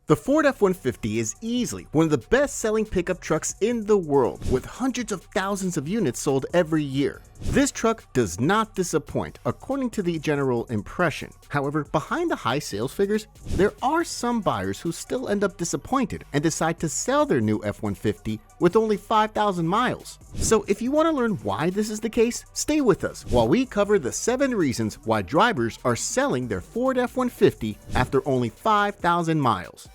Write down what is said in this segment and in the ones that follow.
The Ford F-150 is easily one of the best-selling pickup trucks in the world, with hundreds of thousands of units sold every year. This truck does not disappoint, according to the general impression. However, behind the high sales figures, there are some buyers who still end up disappointed and decide to sell their new F-150 with only 5,000 miles. So if you want to learn why this is the case, stay with us while we cover the 7 reasons why drivers are selling their Ford F-150 after only 5,000 miles.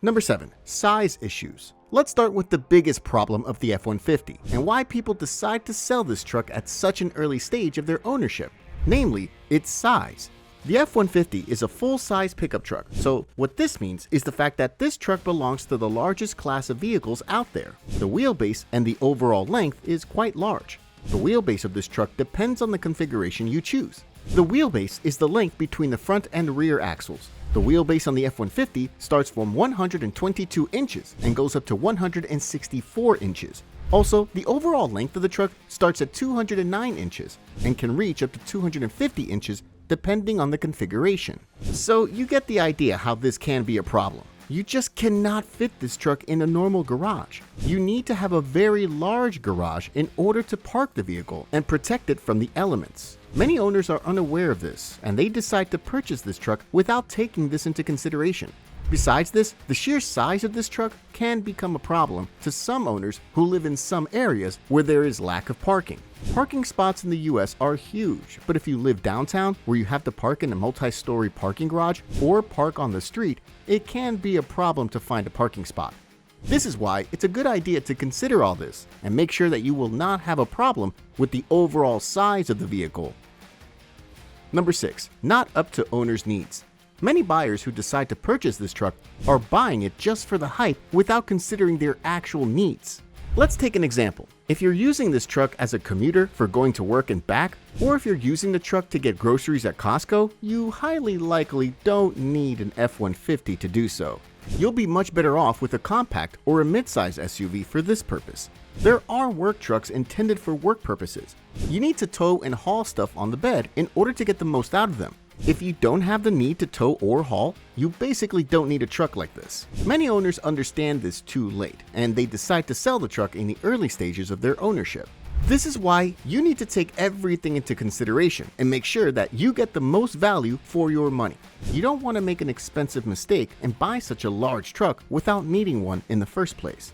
Number 7. Size issues. Let's start with the biggest problem of the F-150 and why people decide to sell this truck at such an early stage of their ownership, namely its size. The F-150 is a full-size pickup truck, so what this means is the fact that this truck belongs to the largest class of vehicles out there. The wheelbase and the overall length is quite large. The wheelbase of this truck depends on the configuration you choose. The wheelbase is the length between the front and rear axles. The wheelbase on the F-150 starts from 122 inches and goes up to 164 inches. Also, the overall length of the truck starts at 209 inches and can reach up to 250 inches depending on the configuration. So you get the idea how this can be a problem. You just cannot fit this truck in a normal garage. You need to have a very large garage in order to park the vehicle and protect it from the elements. Many owners are unaware of this, and they decide to purchase this truck without taking this into consideration. Besides this, the sheer size of this truck can become a problem to some owners who live in some areas where there is lack of parking. Parking spots in the US are huge, but if you live downtown where you have to park in a multi-story parking garage or park on the street, it can be a problem to find a parking spot. This is why it's a good idea to consider all this and make sure that you will not have a problem with the overall size of the vehicle. Number 6. Not up to owner's needs. Many buyers who decide to purchase this truck are buying it just for the hype without considering their actual needs. Let's take an example. If you're using this truck as a commuter for going to work and back, or if you're using the truck to get groceries at Costco, you highly likely don't need an F-150 to do so. You'll be much better off with a compact or a midsize SUV for this purpose. There are work trucks intended for work purposes. You need to tow and haul stuff on the bed in order to get the most out of them. If you don't have the need to tow or haul, you basically don't need a truck like this. Many owners understand this too late, and they decide to sell the truck in the early stages of their ownership. This is why you need to take everything into consideration and make sure that you get the most value for your money. You don't want to make an expensive mistake and buy such a large truck without needing one in the first place.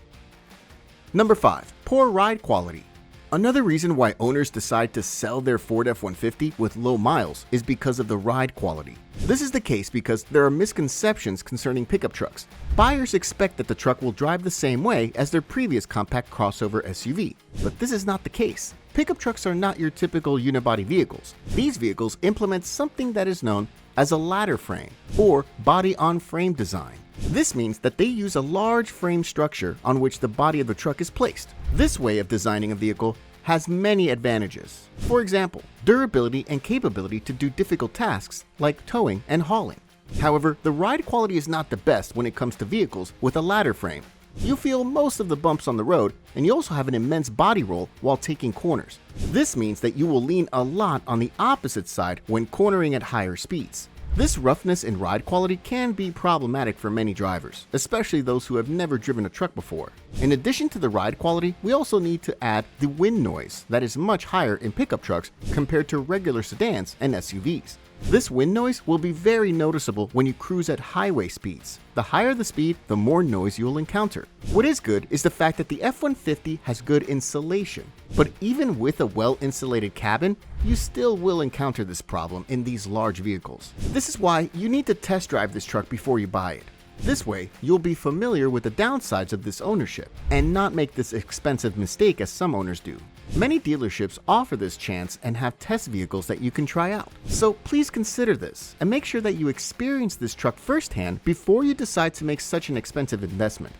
Number 5. Poor ride quality. Another reason why owners decide to sell their Ford F-150 with low miles is because of the ride quality. This is the case because there are misconceptions concerning pickup trucks. Buyers expect that the truck will drive the same way as their previous compact crossover SUV, but this is not the case. Pickup trucks are not your typical unibody vehicles. These vehicles implement something that is known as a ladder frame or body-on-frame design. This means that they use a large frame structure on which the body of the truck is placed. This way of designing a vehicle has many advantages. For example, durability and capability to do difficult tasks like towing and hauling. However, the ride quality is not the best when it comes to vehicles with a ladder frame. You feel most of the bumps on the road, and you also have an immense body roll while taking corners. This means that you will lean a lot on the opposite side when cornering at higher speeds. This roughness in ride quality can be problematic for many drivers, especially those who have never driven a truck before. In addition to the ride quality, we also need to add the wind noise that is much higher in pickup trucks compared to regular sedans and SUVs. This wind noise will be very noticeable when you cruise at highway speeds. The higher the speed, the more noise you'll encounter. What is good is the fact that the F-150 has good insulation. But even with a well-insulated cabin, you still will encounter this problem in these large vehicles. This is why you need to test drive this truck before you buy it. This way, you'll be familiar with the downsides of this ownership and not make this expensive mistake as some owners do. Many dealerships offer this chance and have test vehicles that you can try out. So please consider this and make sure that you experience this truck firsthand before you decide to make such an expensive investment.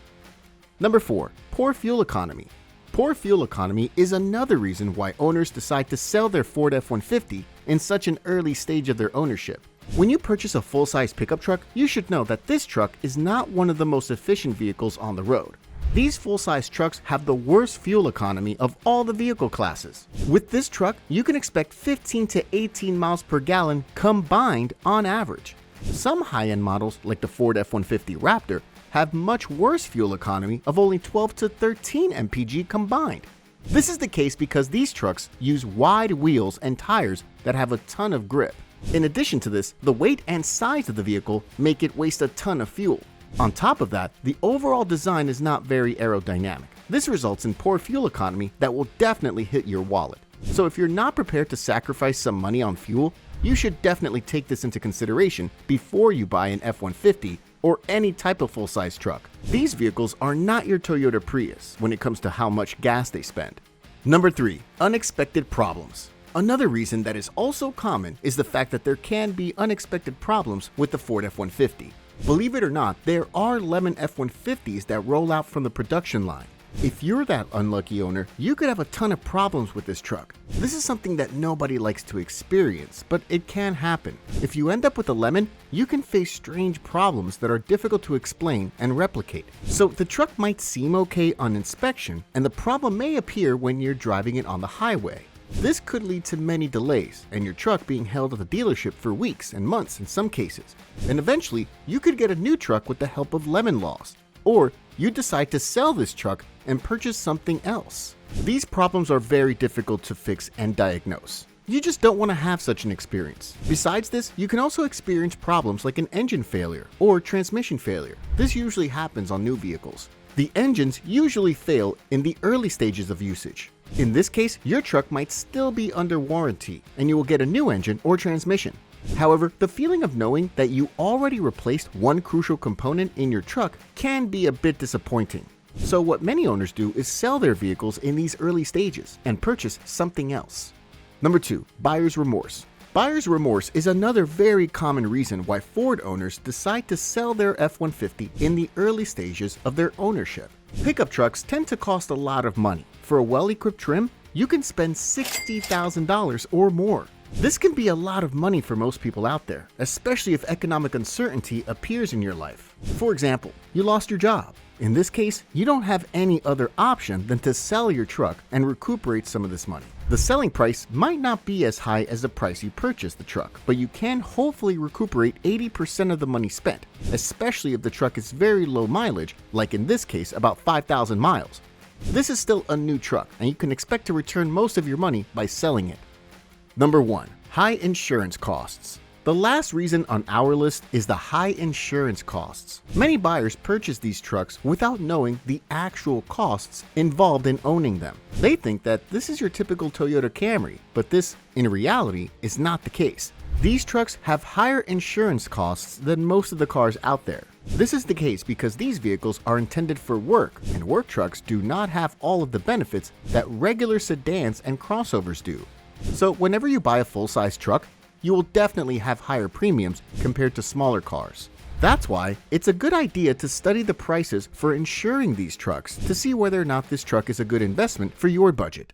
Number 4. Poor fuel economy. Poor fuel economy is another reason why owners decide to sell their Ford F-150 in such an early stage of their ownership. When you purchase a full-size pickup truck, you should know that this truck is not one of the most efficient vehicles on the road. These full-size trucks have the worst fuel economy of all the vehicle classes. With this truck, you can expect 15 to 18 miles per gallon combined on average. Some high-end models, like the Ford F-150 Raptor, have much worse fuel economy of only 12 to 13 mpg combined. This is the case because these trucks use wide wheels and tires that have a ton of grip. In addition to this, the weight and size of the vehicle make it waste a ton of fuel. On top of that, the overall design is not very aerodynamic. This results in poor fuel economy that will definitely hit your wallet. So if you're not prepared to sacrifice some money on fuel, you should definitely take this into consideration before you buy an F-150 or any type of full-size truck. These vehicles are not your Toyota Prius when it comes to how much gas they spend. Number 3. Unexpected problems. Another reason that is also common is the fact that there can be unexpected problems with the Ford F-150. Believe it or not, there are lemon F-150s that roll out from the production line. If you're that unlucky owner, you could have a ton of problems with this truck. This is something that nobody likes to experience, but it can happen. If you end up with a lemon, you can face strange problems that are difficult to explain and replicate. So the truck might seem okay on inspection, and the problem may appear when you're driving it on the highway. This could lead to many delays and your truck being held at the dealership for weeks and months in some cases. And eventually, you could get a new truck with the help of lemon laws. Or you decide to sell this truck and purchase something else. These problems are very difficult to fix and diagnose. You just don't want to have such an experience. Besides this, you can also experience problems like an engine failure or transmission failure. This usually happens on new vehicles. The engines usually fail in the early stages of usage. In this case, your truck might still be under warranty and you will get a new engine or transmission. However, the feeling of knowing that you already replaced one crucial component in your truck can be a bit disappointing. So what many owners do is sell their vehicles in these early stages and purchase something else. Number 2. Buyer's remorse. Buyer's remorse is another very common reason why Ford owners decide to sell their F-150 in the early stages of their ownership. Pickup trucks tend to cost a lot of money. For a well-equipped trim, you can spend $60,000 or more. This can be a lot of money for most people out there, especially if economic uncertainty appears in your life. For example, you lost your job. In this case, you don't have any other option than to sell your truck and recuperate some of this money. The selling price might not be as high as the price you purchased the truck, but you can hopefully recuperate 80% of the money spent, especially if the truck is very low mileage, like in this case about 5,000 miles. This is still a new truck, and you can expect to return most of your money by selling it. Number 1. High insurance costs. The last reason on our list is the high insurance costs. Many buyers purchase these trucks without knowing the actual costs involved in owning them. They think that this is your typical Toyota Camry, but this, in reality, is not the case. These trucks have higher insurance costs than most of the cars out there. This is the case because these vehicles are intended for work, and work trucks do not have all of the benefits that regular sedans and crossovers do. So whenever you buy a full-size truck, you will definitely have higher premiums compared to smaller cars. That's why it's a good idea to study the prices for insuring these trucks to see whether or not this truck is a good investment for your budget.